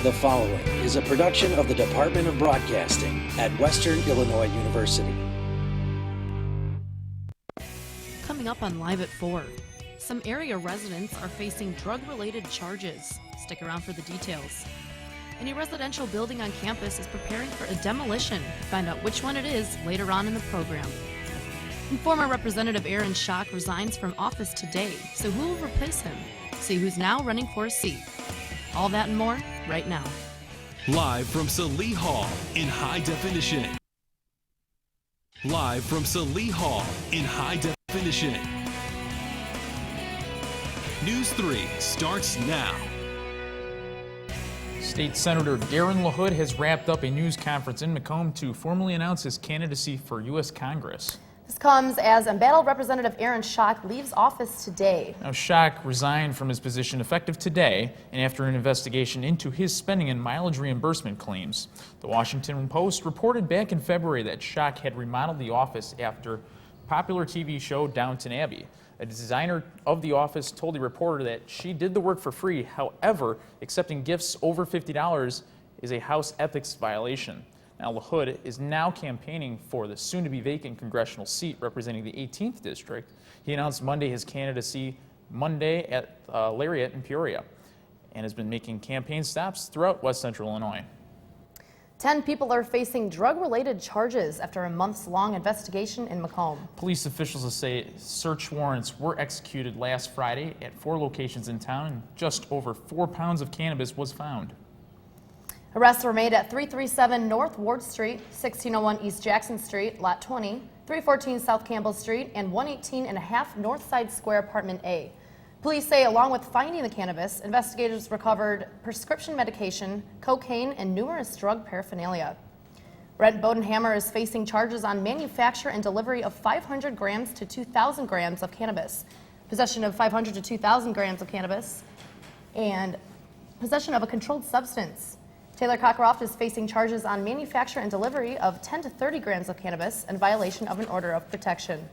The following is a production of the Department of Broadcasting at Western Illinois University. Coming up on Live at 4, some area residents are facing drug-related charges. Stick around for the details. A new residential building on campus is preparing for a demolition. Find out which one it is later on in the program. And former Representative Aaron Schock resigns from office today, so who will replace him? See who's now running for a seat. All that and more right now. Live from Salee Hall in high definition. Live from Salee Hall in high definition. News 3 starts now. State Senator Darren LaHood has wrapped up a news conference in Macomb to formally announce his candidacy for U.S. Congress. This comes as embattled Representative Aaron Schock leaves office today. Now, Schock resigned from his position effective today and after an investigation into his spending and mileage reimbursement claims. The Washington Post reported back in February that Schock had remodeled the office after popular TV show Downton Abbey. A designer of the office told the reporter that she did the work for free. However, accepting gifts over $50 is a House ethics violation. Now, LaHood is now campaigning for the soon-to-be vacant congressional seat representing the 18th district. He announced Monday his candidacy at Lariat in Peoria and has been making campaign stops throughout West Central Illinois. 10 people are facing drug-related charges after a months-long investigation in Macomb. Police officials say search warrants were executed last Friday at 4 locations in town and just over 4 pounds of cannabis was found. Arrests were made at 337 North Ward Street, 1601 East Jackson Street, Lot 20, 314 South Campbell Street, and 118.5 Northside Square, Apartment A. Police say along with finding the cannabis, investigators recovered prescription medication, cocaine, and numerous drug paraphernalia. Brent Bodenhammer is facing charges on manufacture and delivery of 500 grams to 2,000 grams of cannabis, possession of 500 to 2,000 grams of cannabis, and possession of a controlled substance. Taylor Cockcroft is facing charges on manufacture and delivery of 10 to 30 grams of cannabis and violation of an order of protection.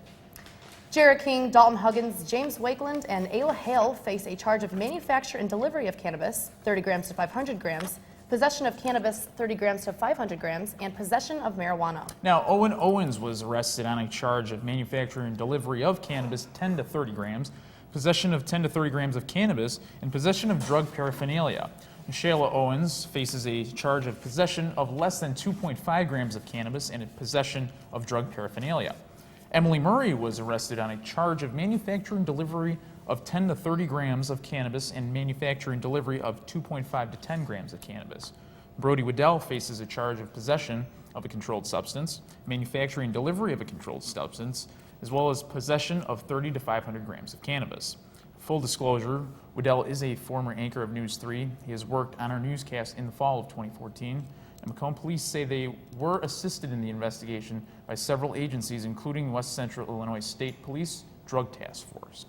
Jared King, Dalton Huggins, James Wakeland, and Ayla Hale face a charge of manufacture and delivery of cannabis, 30 grams to 500 grams, possession of cannabis, 30 grams to 500 grams, and possession of marijuana. Now, Owen Owens was arrested on a charge of manufacture and delivery of cannabis, 10 to 30 grams, possession of 10 to 30 grams of cannabis, and possession of drug paraphernalia. Shayla Owens faces a charge of possession of less than 2.5 grams of cannabis and a possession of drug paraphernalia. Emily Murray was arrested on a charge of manufacture and delivery of 10 to 30 grams of cannabis and manufacture and delivery of 2.5 to 10 grams of cannabis. Brody Waddell faces a charge of possession of a controlled substance, manufacturing and delivery of a controlled substance, as well as possession of 30 to 500 grams of cannabis. Full disclosure, Waddell is a former anchor of News 3. He has worked on our newscast in the fall of 2014. And Macomb police say they were assisted in the investigation by several agencies, including West Central Illinois State Police Drug Task Force.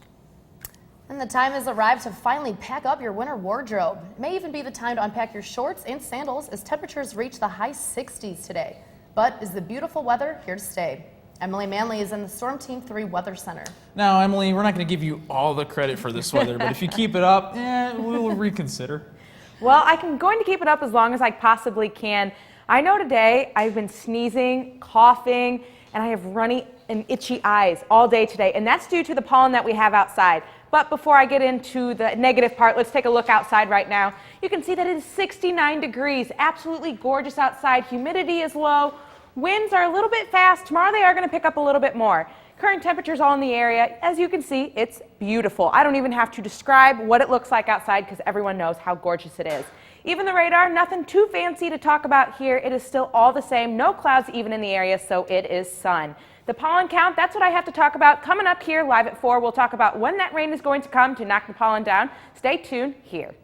And the time has arrived to finally pack up your winter wardrobe. It may even be the time to unpack your shorts and sandals as temperatures reach the high 60s today. But is the beautiful weather here to stay? Emily Manley is in the Storm Team 3 Weather Center. Now, Emily, we're not going to give you all the credit for this weather, but if you keep it up, we'll reconsider. Well, I'm going to keep it up as long as I possibly can. I know today I've been sneezing, coughing, and I have runny and itchy eyes all day today, and that's due to the pollen that we have outside. But before I get into the negative part, let's take a look outside right now. You can see that it is 69 degrees, absolutely gorgeous outside. Humidity is low. Winds are a little bit fast. Tomorrow they are going to pick up a little bit more. Current temperatures all in the area. As you can see, it's beautiful. I don't even have to describe what it looks like outside because everyone knows how gorgeous it is. Even the radar, nothing too fancy to talk about here. It is still all the same. No clouds even in the area, so it is sun. The pollen count, that's what I have to talk about. Coming up here live at 4, we'll talk about when that rain is going to come to knock the pollen down. Stay tuned here.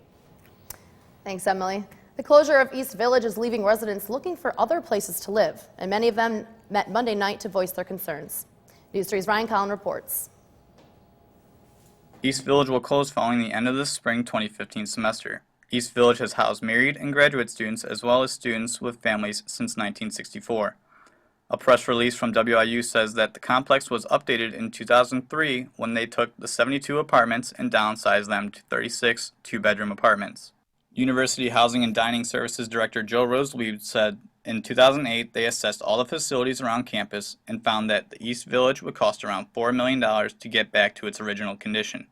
Thanks, Emily. The closure of East Village is leaving residents looking for other places to live, and many of them met Monday night to voice their concerns. News 3's Ryan Collin reports. East Village will close following the end of the spring 2015 semester. East Village has housed married and graduate students as well as students with families since 1964. A press release from WIU says that the complex was updated in 2003 when they took the 72 apartments and downsized them to 36 two-bedroom apartments. University Housing and Dining Services Director Joe Roselieb said in 2008 they assessed all the facilities around campus and found that the East Village would cost around $4 million to get back to its original condition.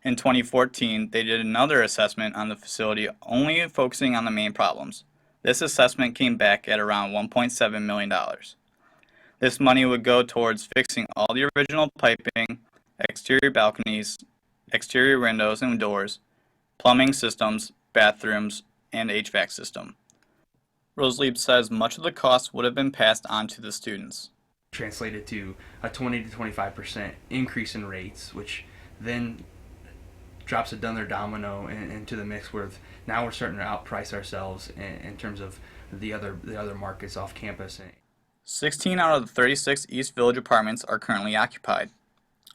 In 2014, they did another assessment on the facility only focusing on the main problems. This assessment came back at around $1.7 million. This money would go towards fixing all the original piping, exterior balconies, exterior windows and doors, plumbing systems, bathrooms, and HVAC system. Roselieb says much of the cost would have been passed on to the students. Translated to a 20 to 25% increase in rates, which then drops another domino into the mix where now we're starting to outprice ourselves in terms of the other markets off campus. 16 out of the 36 East Village apartments are currently occupied.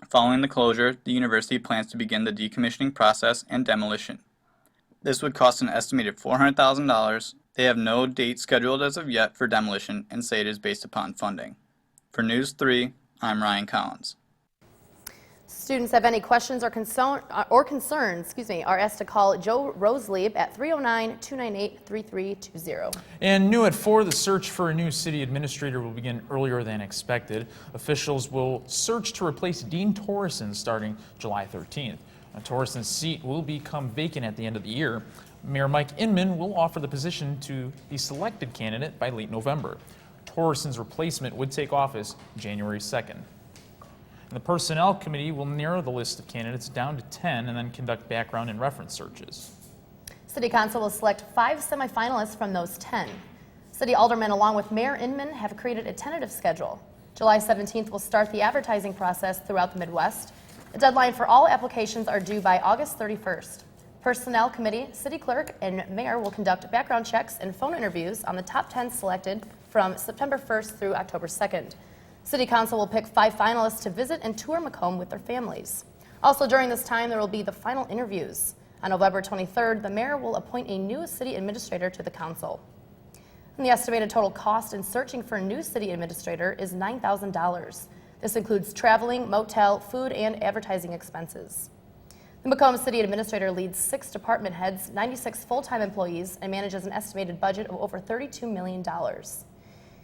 Following the closure, the university plans to begin the decommissioning process and demolition. This would cost an estimated $400,000. They have no date scheduled as of yet for demolition and say it is based upon funding. For News 3, I'm Ryan Collins. Students have any questions or concerns, are asked to call Joe Roselieb at 309-298-3320. And new at 4, the search for a new city administrator will begin earlier than expected. Officials will search to replace Dean Torreson starting July 13th. Torreson's seat will become vacant at the end of the year. Mayor Mike Inman will offer the position to the selected candidate by late November. Torreson's replacement would take office January 2nd. The Personnel Committee will narrow the list of candidates down to 10 and then conduct background and reference searches. City Council will select 5 semifinalists from those 10. City aldermen, along with Mayor Inman, have created a tentative schedule. July 17th will start the advertising process throughout the Midwest. The deadline for all applications are due by August 31st. Personnel Committee, City Clerk, and Mayor will conduct background checks and phone interviews on the top 10 selected from September 1st through October 2nd. City Council will pick 5 finalists to visit and tour Macomb with their families. Also during this time, there will be the final interviews. On November 23rd, the mayor will appoint a new city administrator to the council. And the estimated total cost in searching for a new city administrator is $9,000. This includes traveling, motel, food, and advertising expenses. The Macomb City Administrator leads 6 department heads, 96 full-time employees, and manages an estimated budget of over $32 million.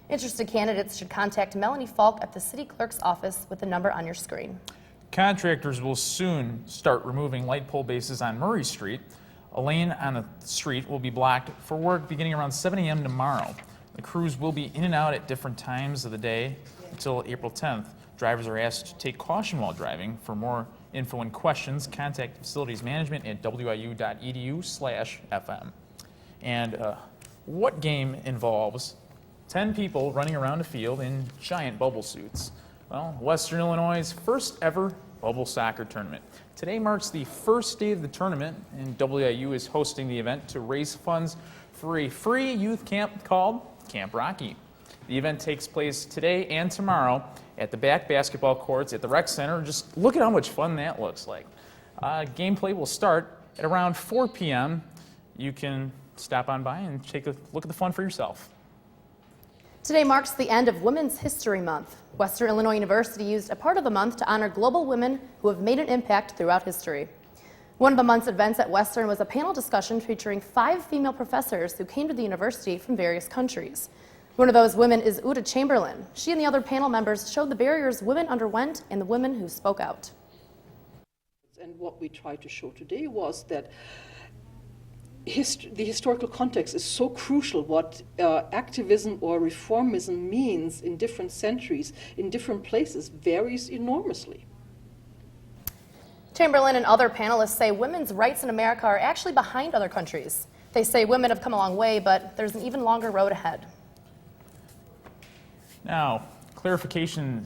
Interested candidates should contact Melanie Falk at the City Clerk's office with the number on your screen. Contractors will soon start removing light pole bases on Murray Street. A lane on the street will be blocked for work beginning around 7 a.m. tomorrow. The crews will be in and out at different times of the day until April 10th. Drivers are asked to take caution while driving. For more info and questions, contact facilities management at wiu.edu/FM. And what game involves 10 people running around a field in giant bubble suits? Well, Western Illinois' first ever bubble soccer tournament. Today marks the first day of the tournament, and WIU is hosting the event to raise funds for a free youth camp called Camp Rocky. The event takes place today and tomorrow at the back basketball courts at the rec center. Just look at how much fun that looks like. Gameplay will start at around 4 p.m. You can stop on by and take a look at the fun for yourself. Today marks the end of Women's History Month. Western Illinois University used a part of the month to honor global women who have made an impact throughout history. One of the month's events at Western was a panel discussion featuring 5 female professors who came to the university from various countries. One of those women is Uta Chamberlain. She and the other panel members showed the barriers women underwent and the women who spoke out. And what we tried to show today was that the historical context is so crucial. What activism or reformism means in different centuries, in different places, varies enormously. Chamberlain and other panelists say women's rights in America are actually behind other countries. They say women have come a long way, but there's an even longer road ahead. Now, clarification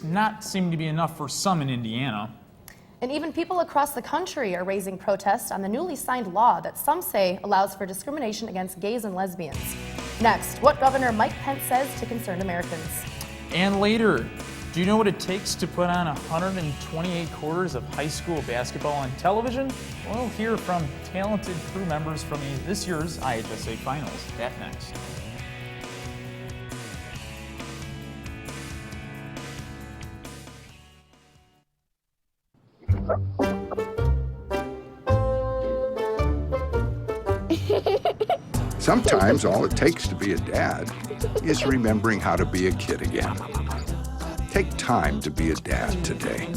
not seeming to be enough for some in Indiana. And even people across the country are raising protests on the newly signed law that some say allows for discrimination against gays and lesbians. Next, what Governor Mike Pence says to concerned Americans. And later, do you know what it takes to put on 128 quarters of high school basketball on television? We'll hear from talented crew members from this year's IHSA Finals. That next. Sometimes all it takes to be a dad is remembering how to be a kid again. Take time to be a dad today.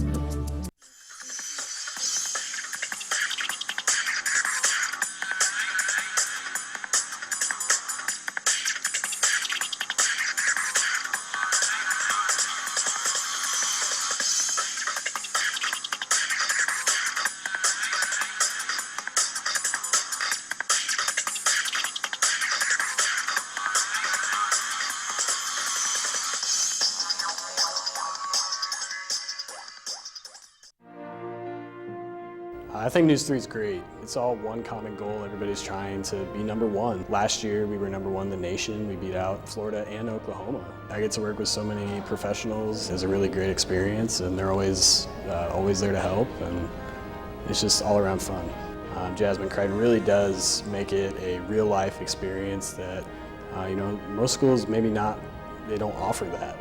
I think NEWS3 is great. It's all one common goal. Everybody's trying to be #1. Last year we were #1 in the nation. We beat out Florida and Oklahoma. I get to work with so many professionals. It's a really great experience, and they're always there to help, and it's just all around fun. Jasmine Crichton really does make it a real life experience that most schools maybe not, they don't offer that.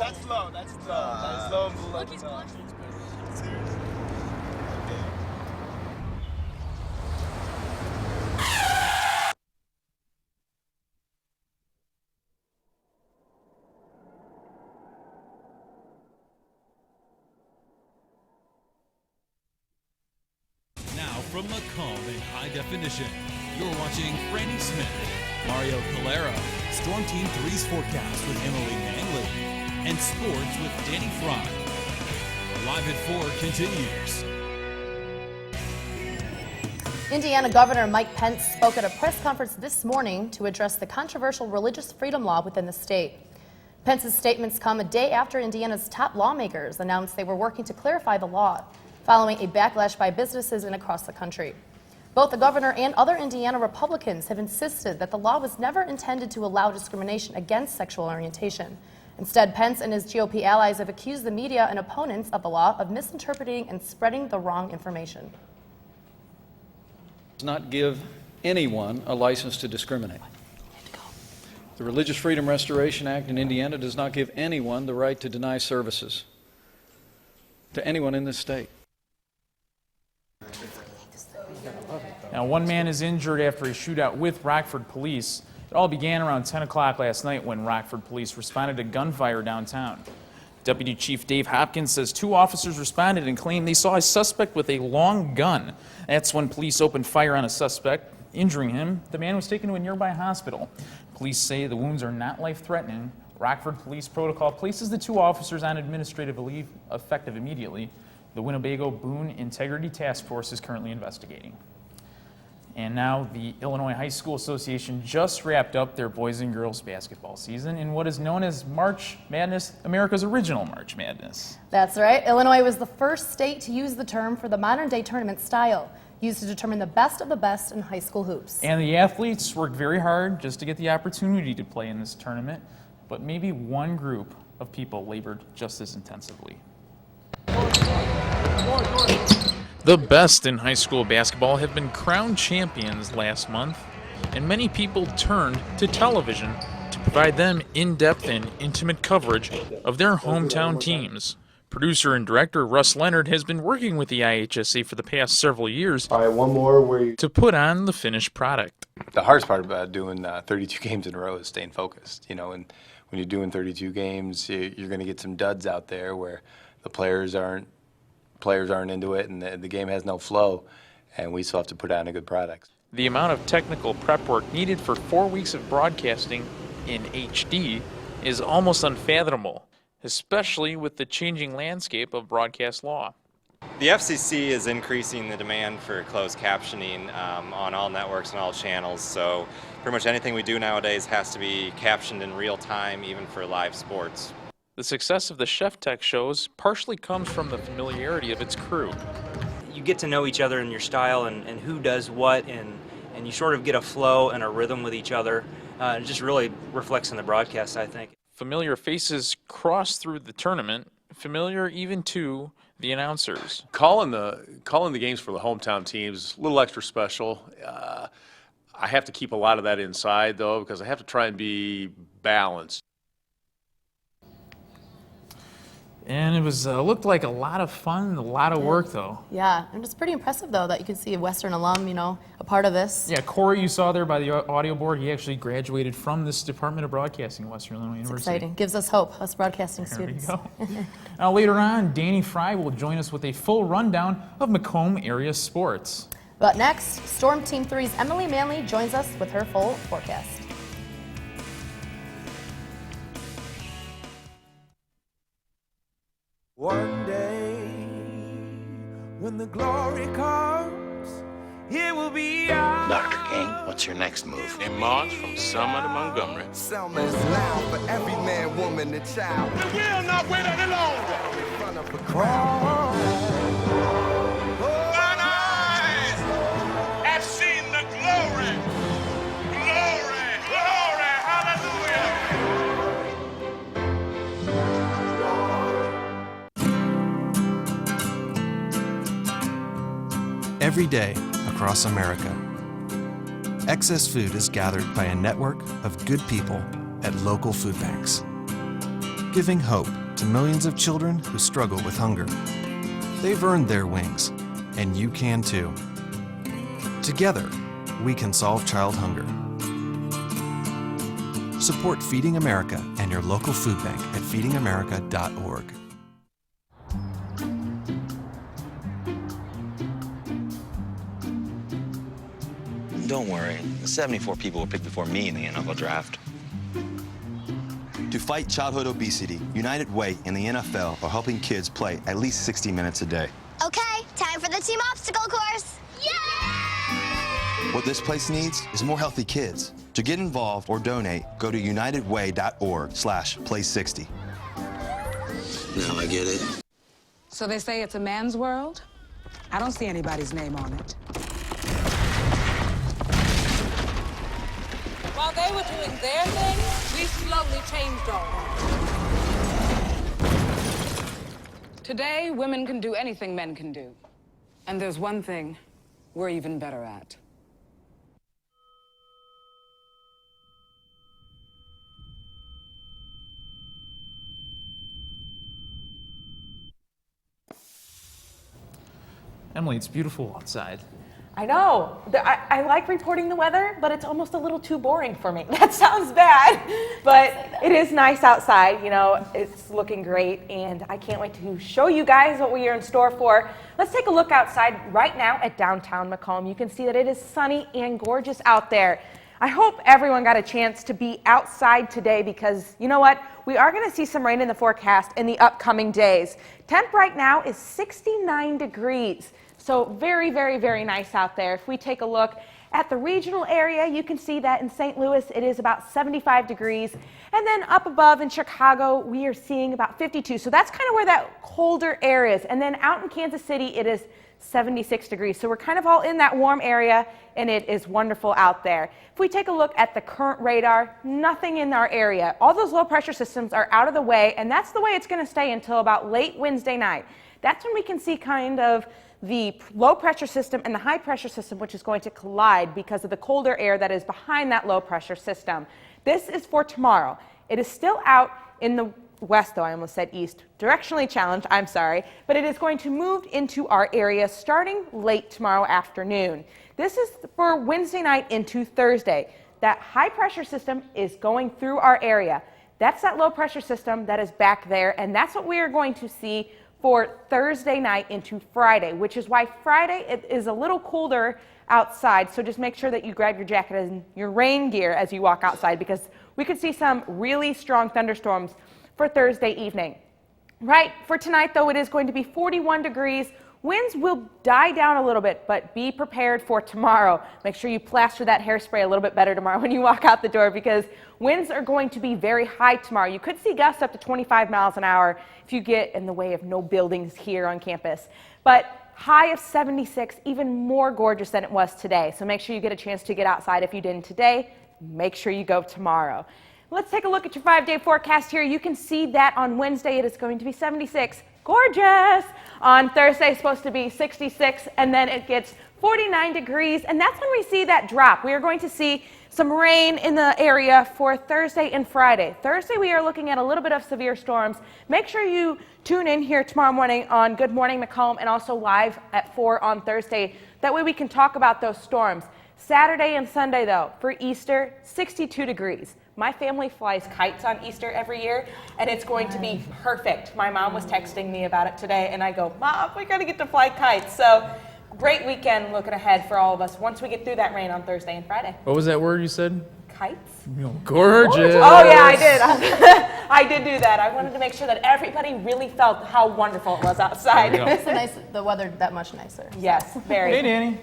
That's low and below. Look, he's blushing. Seriously. Now from Macomb in high definition, you're watching Franny Smith, Mario Calero, Storm Team 3's forecast with Emily Mangley, and sports with Danny Fry. Live at 4 continues. Indiana Governor Mike Pence spoke at a press conference this morning to address the controversial religious freedom law within the state. Pence's statements come a day after Indiana's top lawmakers announced they were working to clarify the law, following a backlash by businesses and across the country. Both the governor and other Indiana Republicans have insisted that the law was never intended to allow discrimination against sexual orientation. Instead, Pence and his GOP allies have accused the media and opponents of the law of misinterpreting and spreading the wrong information. Does not give anyone a license to discriminate. The Religious Freedom Restoration Act in Indiana does not give anyone the right to deny services to anyone in this state. Now, one man is injured after a shootout with Rockford police. It all began around 10 o'clock last night when Rockford police responded to gunfire downtown. Deputy Chief Dave Hopkins says 2 officers responded and claimed they saw a suspect with a long gun. That's when police opened fire on a suspect, injuring him. The man was taken to a nearby hospital. Police say the wounds are not life-threatening. Rockford police protocol places the 2 officers on administrative leave effective immediately. The Winnebago Boone Integrity Task Force is currently investigating. And now the Illinois High School Association just wrapped up their boys and girls basketball season in what is known as March Madness, America's original March Madness. That's right. Illinois was the first state to use the term for the modern-day tournament style, used to determine the best of the best in high school hoops. And the athletes worked very hard just to get the opportunity to play in this tournament, but maybe one group of people labored just as intensively. The best in high school basketball have been crowned champions last month, and many people turned to television to provide them in-depth and intimate coverage of their hometown teams. Producer and director Russ Leonard has been working with the IHSA for the past several years to put on the finished product. The hardest part about doing 32 games in a row is staying focused, and when you're doing 32 games, you're going to get some duds out there where the players aren't into it and the game has no flow, and we still have to put out a good product. The amount of technical prep work needed for 4 weeks of broadcasting in HD is almost unfathomable, especially with the changing landscape of broadcast law. The FCC is increasing the demand for closed captioning on all networks and all channels, so pretty much anything we do nowadays has to be captioned in real time, even for live sports. The success of the Chef Tech shows partially comes from the familiarity of its crew. You get to know each other and your style and who does what, and and you sort of get a flow and a rhythm with each other. It just really reflects in the broadcast, I think. Familiar faces cross through the tournament, familiar even to the announcers. Calling the games for the hometown teams is a little extra special. I have to keep a lot of that inside, though, because I have to try and be balanced. And it was looked like a lot of fun, a lot of work, though. Yeah, and it's pretty impressive, though, that you can see a Western alum, you know, a part of this. Yeah, Corey, you saw there by the audio board, he actually graduated from this Department of Broadcasting at Western Illinois University. It's exciting. Gives us hope, us broadcasting There students. we go. Now, later on, Danny Fry will join us with a full rundown of Macomb area sports. But next, Storm Team 3's Emily Manley joins us with her full forecast. One day, when the glory comes, it will be ours. Dr. King, what's your next move? In March from Selma to Montgomery. Selma is loud for every man, woman, and child. We will not wait any longer. In front of a crowd. Mine eyes have seen the glory. Glory, glory, hallelujah. Every day across America, excess food is gathered by a network of good people at local food banks, giving hope to millions of children who struggle with hunger. They've earned their wings, and you can too. Together, we can solve child hunger. Support Feeding America and your local food bank at feedingamerica.org. Don't worry, 74 people were picked before me in the NFL draft. To fight childhood obesity, United Way and the NFL are helping kids play at least 60 minutes a day. Okay, time for the team obstacle course. Yay! What this place needs is more healthy kids. To get involved or donate, go to unitedway.org/play60. Now I get it. So they say it's a man's world? I don't see anybody's name on it. While they were doing their thing, we slowly changed ours. Today, women can do anything men can do. And there's one thing we're even better at. Emily, it's beautiful outside. I know. I like reporting the weather, but it's almost a little too boring for me. That sounds bad, but it is nice outside. You know, it's looking great, and I can't wait to show you guys what we are in store for. Let's take a look outside right now at downtown Macomb. You can see that it is sunny and gorgeous out there. I hope everyone got a chance to be outside today because, you know what, we are going to see some rain in the forecast in the upcoming days. Temp right now is 69 degrees. So very, very, very nice out there. If we take a look at the regional area, you can see that in St. Louis, it is about 75 degrees. And then up above in Chicago, we are seeing about 52. So that's kind of where that colder air is. And then out in Kansas City, it is 76 degrees. So we're kind of all in that warm area, and it is wonderful out there. If we take a look at the current radar, nothing in our area. All those low pressure systems are out of the way, and that's the way it's going to stay until about late Wednesday night. That's when we can see kind of the low pressure system and the high pressure system, which is going to collide because of the colder air that is behind that low pressure system. This is for tomorrow. It is still out in the west, though I almost said east, directionally challenged, I'm sorry, but it is going to move into our area starting late tomorrow afternoon. This is for Wednesday night into Thursday. That high pressure system is going through our area. That's that low pressure system that is back there, and that's what we are going to see for Thursday night into Friday, which is why Friday it is a little colder outside. So just make sure that you grab your jacket and your rain gear as you walk outside because we could see some really strong thunderstorms for Thursday evening. Right, for tonight though, it is going to be 41 degrees. Winds will die down a little bit, but be prepared for tomorrow. Make sure you plaster that hairspray a little bit better tomorrow when you walk out the door because winds are going to be very high tomorrow. You could see gusts up to 25 miles an hour if you get in the way of no buildings here on campus. But High of 76, even more gorgeous than it was today. So make sure you get a chance to get outside. If you didn't today, make sure you go tomorrow. Let's take a look at your 5-day forecast here. You can see that on Wednesday it is going to be 76. Gorgeous. On Thursday it's supposed to be 66, and then it gets 49 degrees, and that's when we see that drop. We are going to see some rain in the area for Thursday and Friday. Thursday we are looking at a little bit of severe storms. Make sure you tune in here tomorrow morning on Good Morning Macomb and also live at 4 on Thursday. That way we can talk about those storms. Saturday and Sunday though, for Easter, 62 degrees. My family flies kites on Easter every year, and it's going to be perfect. My mom was texting me about it today, and I go, Mom, we're going to get to fly kites. So great weekend looking ahead for all of us once we get through that rain on Thursday and Friday. What was that word you said? Kites. Gorgeous. Oh yeah, I did. I did do that. I wanted to make sure that everybody really felt how wonderful it was outside. It's the weather that much nicer. Yes, very. Hey, Danny.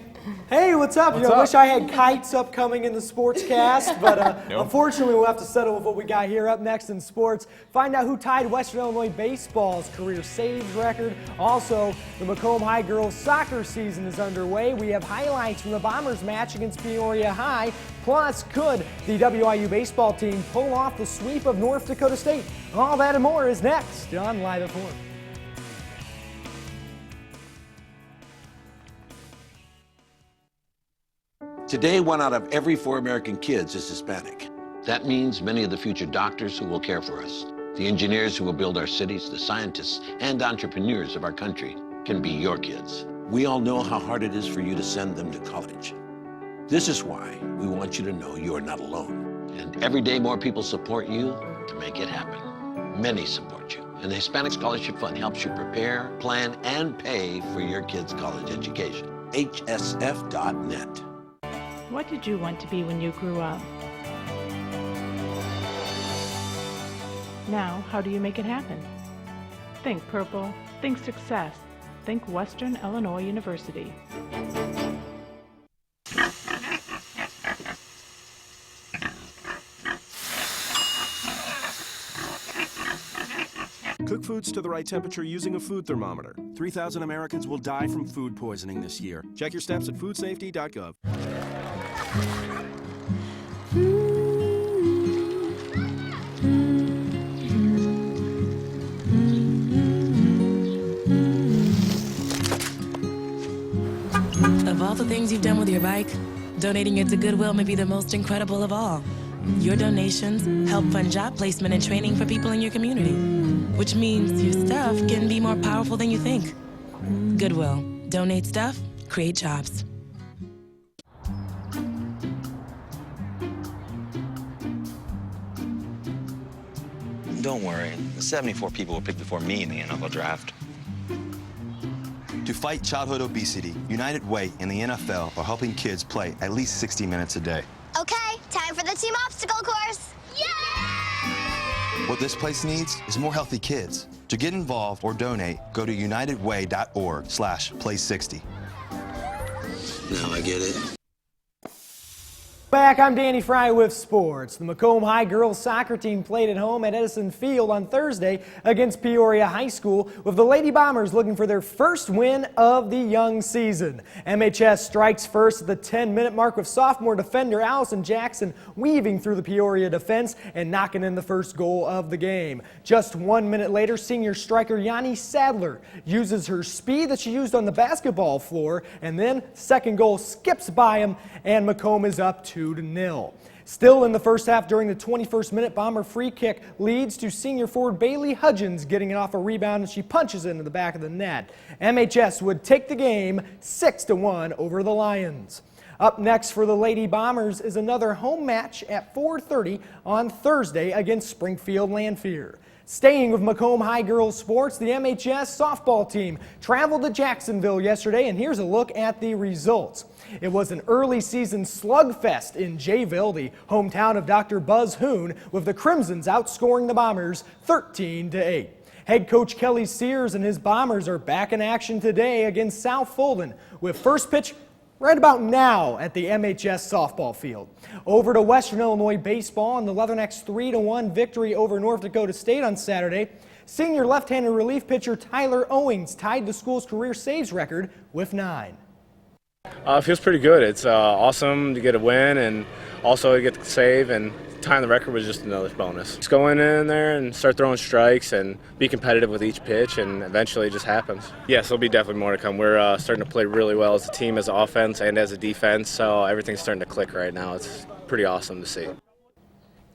Hey, what's up? What's I up? wish I had kites upcoming in the sportscast, but unfortunately we'll have to settle with what we got here. Up next in sports, find out who tied Western Illinois baseball's career saves record. Also, the Macomb High girls soccer season is underway. We have highlights from the Bombers match against Peoria High. Plus, could the WIU baseball team pull off the sweep of North Dakota State? All that and more is next on Live at 4. Today, 1 out of every 4 American kids is Hispanic. That means many of the future doctors who will care for us, the engineers who will build our cities, the scientists and entrepreneurs of our country can be your kids. We all know how hard it is for you to send them to college. This is why we want you to know you are not alone. And every day more people support you to make it happen. Many support you. And the Hispanic Scholarship Fund helps you prepare, plan, and pay for your kids' college education. HSF.net. What did you want to be when you grew up? Now, how do you make it happen? Think purple, think success, think Western Illinois University. Cook foods to the right temperature using a food thermometer. 3,000 Americans will die from food poisoning this year. Check your steps at foodsafety.gov. Of all the things you've done with your bike, donating it to Goodwill may be the most incredible of all. Your donations help fund job placement and training for people in your community, which means your stuff can be more powerful than you think. Goodwill. Donate stuff, create jobs. Don't worry, 74 people were picked before me in the NFL draft. To fight childhood obesity, United Way and the NFL are helping kids play at least 60 minutes a day. Okay, time for the team obstacle course. Yay! What this place needs is more healthy kids. To get involved or donate, go to unitedway.org/play60. Now I get it. Back, I'm Danny Fry with sports. The Macomb High girls soccer team played at home at Edison Field on Thursday against Peoria High School, with the Lady Bombers looking for their first win of the young season. MHS strikes first at the 10-minute mark with sophomore defender Allison Jackson weaving through the Peoria defense and knocking in the first goal of the game. Just 1 minute later, senior striker Yanni Sadler uses her speed that she used on the basketball floor, and then second goal skips by him, and Macomb is up 2-0. Still in the first half, during the 21st minute, Bomber free kick leads to senior forward Bailey Hudgens getting it off a rebound, and she punches it into the back of the net. MHS would take the game 6-1 over the Lions. Up next for the Lady Bombers is another home match at 4:30 on Thursday against Springfield Lanphier. Staying with Macomb High girls sports, the MHS softball team traveled to Jacksonville yesterday, and here's a look at the results. It was an early season slugfest in Jayville, the hometown of Dr. Buzz Hoon, with the Crimsons outscoring the Bombers 13-8. Head coach Kelly Sears and his Bombers are back in action today against South Fulton, with first pitch right about now at the MHS softball field. Over to Western Illinois baseball and the Leathernecks' 3-1 victory over North Dakota State on Saturday. Senior left-handed relief pitcher Tyler Owings tied the school's career saves record with 9. It feels pretty good. It's awesome to get a win and also to get the save, and tying the record was just another bonus. Just go in there and start throwing strikes and be competitive with each pitch, and eventually it just happens. Yes, there'll be definitely more to come. We're starting to play really well as a team, as an offense and as a defense, so everything's starting to click right now. It's pretty awesome to see.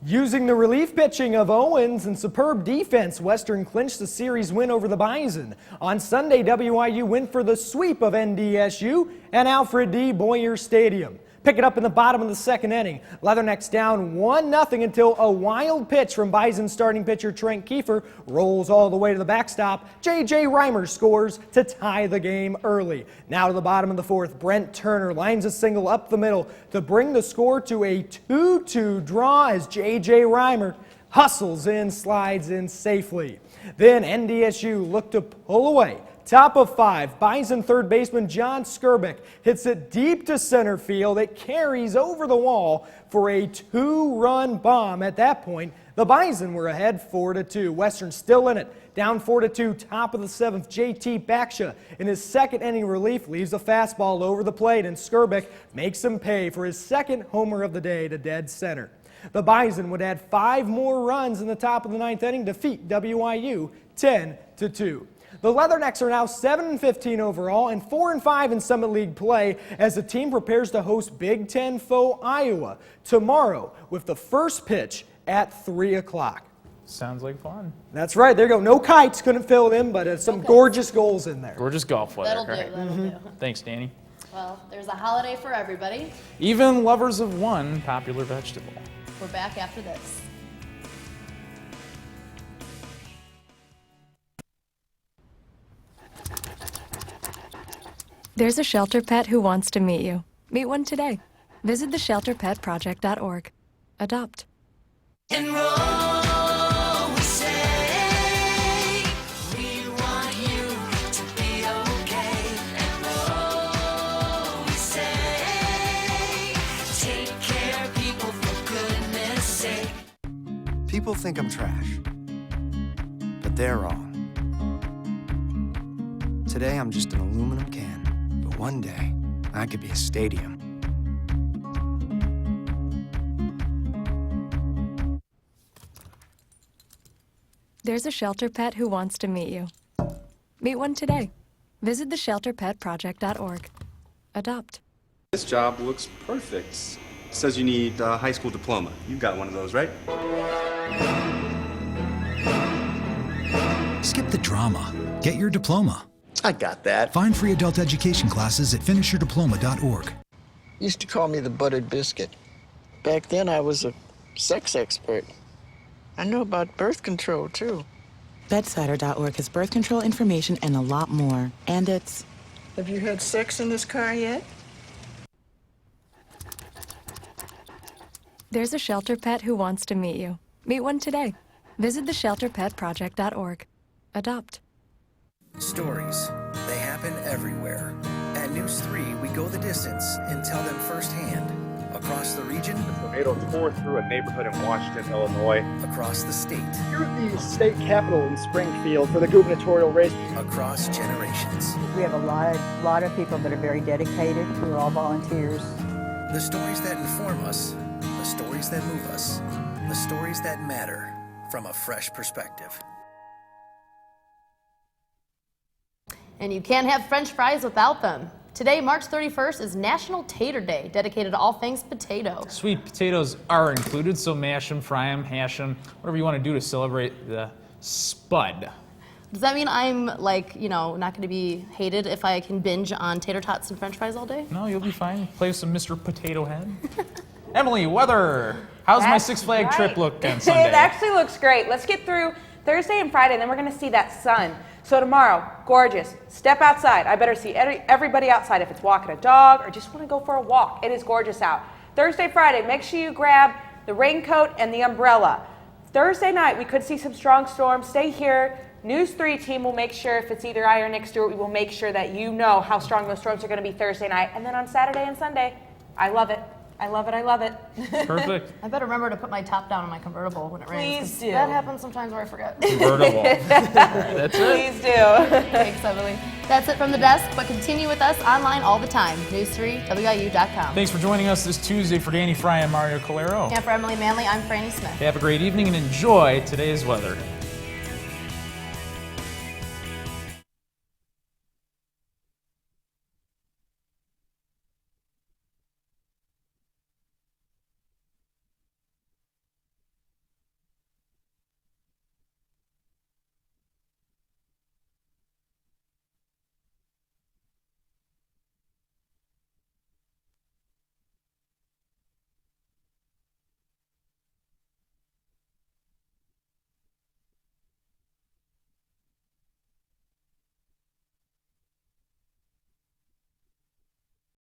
Using the relief pitching of Owens and superb defense, Western clinched the series win over the Bison. On Sunday, WIU went for the sweep of NDSU at Alfred D. Boyer Stadium. Pick it up in the bottom of the second inning. Leathernecks down 1-0 until a wild pitch from Bison starting pitcher Trent Kiefer rolls all the way to the backstop. J.J. Reimer scores to tie the game early. Now to the bottom of the fourth, Brent Turner lines a single up the middle to bring the score to a 2-2 draw as J.J. Reimer hustles in, slides in safely. Then NDSU looked to pull away. Top of 5, Bison third baseman John Skirbick hits it deep to center field. It carries over the wall for a 2-run bomb. At that point, the Bison were ahead 4-2. Western still in it, down 4-2. Top of the 7th, JT Baksha in his second inning relief leaves a fastball over the plate, and Skirbick makes him pay for his second homer of the day to dead center. The Bison would add 5 more runs in the top of the 9th inning to defeat WIU 10-2. The Leathernecks are now 7-15 overall and 4-5 in Summit League play as the team prepares to host Big Ten foe Iowa tomorrow with the first pitch at 3 o'clock. Sounds like fun. That's right. There you go. No kites. Couldn't fill it in, but some gorgeous goals in there. Gorgeous golf weather. That'll do. Thanks, Danny. Well, there's a holiday for everybody. Even lovers of one popular vegetable. We're back after this. There's a shelter pet who wants to meet you. Meet one today. Visit theshelterpetproject.org. Adopt. Enroll, we say. We want you to be okay. Enroll, we say. Take care, people, for goodness sake. People think I'm trash, but they're wrong. Today I'm just an aluminum can. But one day, I could be a stadium. There's a shelter pet who wants to meet you. Meet one today. Visit theshelterpetproject.org. Adopt. This job looks perfect. It says you need a high school diploma. You've got one of those, right? Skip the drama. Get your diploma. I got that. Find free adult education classes at finishyourdiploma.org. Used to call me the buttered biscuit. Back then, I was a sex expert. I know about birth control, too. Bedsider.org has birth control information and a lot more. And it's... Have you had sex in this car yet? There's a shelter pet who wants to meet you. Meet one today. Visit theshelterpetproject.org. Adopt. Stories. They happen everywhere. At NEWS3, we go the distance and tell them firsthand. Across the region. The tornado tore through a neighborhood in Washington, Illinois. Across the state. Here at the state capitol in Springfield for the gubernatorial race. Across generations. We have a lot of people that are very dedicated, who are all volunteers. The stories that inform us, the stories that move us, the stories that matter from a fresh perspective. And you can't have French fries without them. Today, March 31st, is National Tater Day, dedicated to all things potato. Sweet potatoes are included, so mash them, fry them, hash them, whatever you want to do to celebrate the spud. Does that mean I'm, like, not going to be hated if I can binge on tater tots and French fries all day? No, you'll be fine. Play with some Mr. Potato Head. Emily, weather. How's my Six Flag trip look on Sunday? It actually looks great. Let's get through Thursday and Friday, and then we're going to see that sun. So tomorrow, gorgeous. Step outside. I better see everybody outside if it's walking a dog or just want to go for a walk. It is gorgeous out. Thursday, Friday, make sure you grab the raincoat and the umbrella. Thursday night, we could see some strong storms. Stay here. NEWS3 team will make sure, if it's either I or Nick Stewart, we will make sure that you know how strong those storms are going to be Thursday night. And then on Saturday and Sunday, I love it. I love it. I love it. Perfect. I better remember to put my top down on my convertible when it rains. Please do. That happens sometimes where I forget. Convertible. All right, that's it. Please do. Thanks, Emily. That's it from the desk, but continue with us online all the time. News3WIU.com. Thanks for joining us this Tuesday. For Danny Fry and Mario Calero. And for Emily Manley, I'm Franny Smith. Have a great evening and enjoy today's weather.